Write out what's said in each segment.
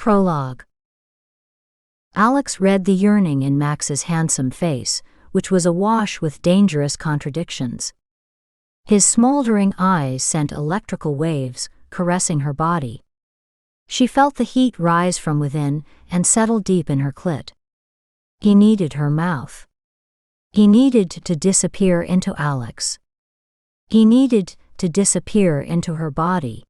Prologue. Alex read the yearning in Max's handsome face, which was awash with dangerous contradictions. His smoldering eyes sent electrical waves, caressing her body. She felt the heat rise from within and settle deep in her clit. He needed her mouth. He needed to disappear into Alex. He needed to disappear into her body.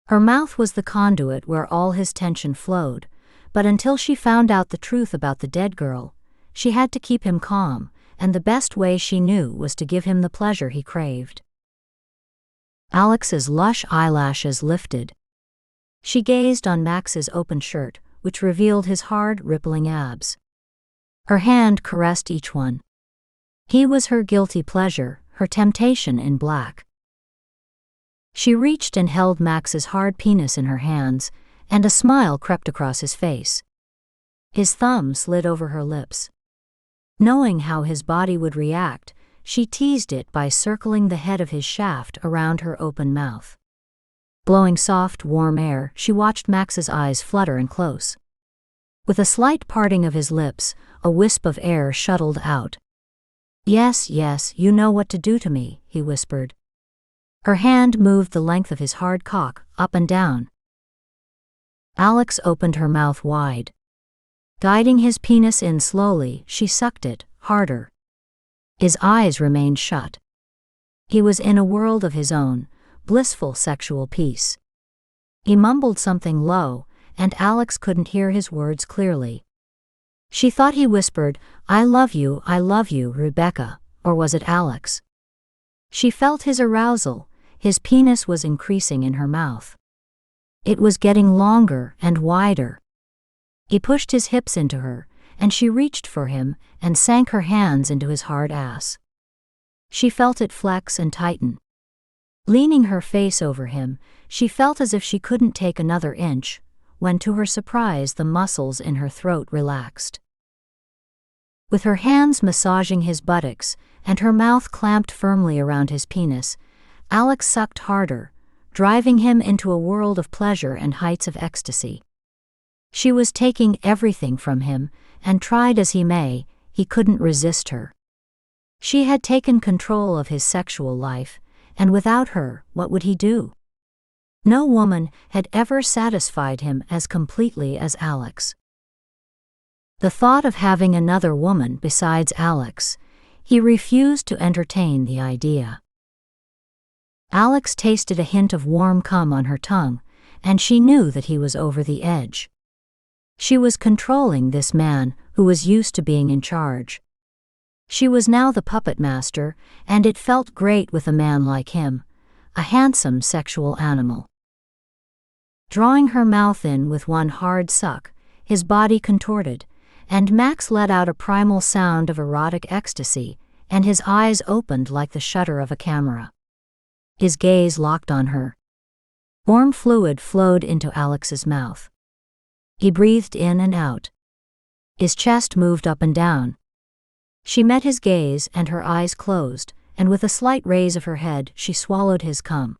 Her mouth was the conduit where all his tension flowed, but until she found out the truth about the dead girl, she had to keep him calm, and the best way she knew was to give him the pleasure he craved. Alex's lush eyelashes lifted. She gazed on Max's open shirt, which revealed his hard, rippling abs. Her hand caressed each one. He was her guilty pleasure, her temptation in black. She reached and held Max's hard penis in her hands, and a smile crept across his face. His thumb slid over her lips. Knowing how his body would react, she teased it by circling the head of his shaft around her open mouth. Blowing soft, warm air, she watched Max's eyes flutter and close. With a slight parting of his lips, a wisp of air shuttled out. "Yes, yes, you know what to do to me," he whispered. Her hand moved the length of his hard cock, up and down. Alex opened her mouth wide. Guiding his penis in slowly, she sucked it, harder. His eyes remained shut. He was in a world of his own, blissful sexual peace. He mumbled something low, and Alex couldn't hear his words clearly. She thought he whispered, I love you, Rebecca," or was it Alex? She felt his arousal. His penis was increasing in her mouth. It was getting longer and wider. He pushed his hips into her, and she reached for him and sank her hands into his hard ass. She felt it flex and tighten. Leaning her face over him, she felt as if she couldn't take another inch, when to her surprise the muscles in her throat relaxed. With her hands massaging his buttocks and her mouth clamped firmly around his penis, Alex sucked harder, driving him into a world of pleasure and heights of ecstasy. She was taking everything from him, and tried as he may, he couldn't resist her. She had taken control of his sexual life, and without her, what would he do? No woman had ever satisfied him as completely as Alex. The thought of having another woman besides Alex, he refused to entertain the idea. Alex tasted a hint of warm cum on her tongue, and she knew that he was over the edge. She was controlling this man who was used to being in charge. She was now the puppet master, and it felt great with a man like him, a handsome sexual animal. Drawing her mouth in with one hard suck, his body contorted, and Max let out a primal sound of erotic ecstasy, and his eyes opened like the shutter of a camera. His gaze locked on her. Warm fluid flowed into Alex's mouth. He breathed in and out. His chest moved up and down. She met his gaze and her eyes closed, and with a slight raise of her head she swallowed his cum.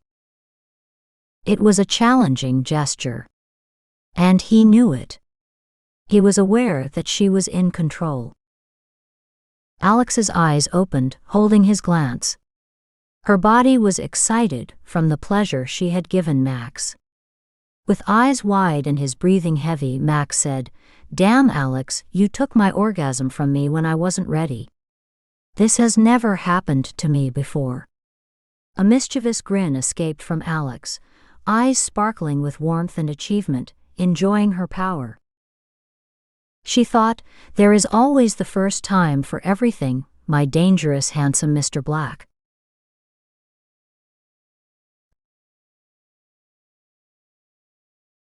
It was a challenging gesture. And he knew it. He was aware that she was in control. Alex's eyes opened, holding his glance. Her body was excited from the pleasure she had given Max. With eyes wide and his breathing heavy, Max said, "Damn, Alex, you took my orgasm from me when I wasn't ready. This has never happened to me before." A mischievous grin escaped from Alex, eyes sparkling with warmth and achievement, enjoying her power. She thought, there is always the first time for everything, my dangerous handsome Mr. Black.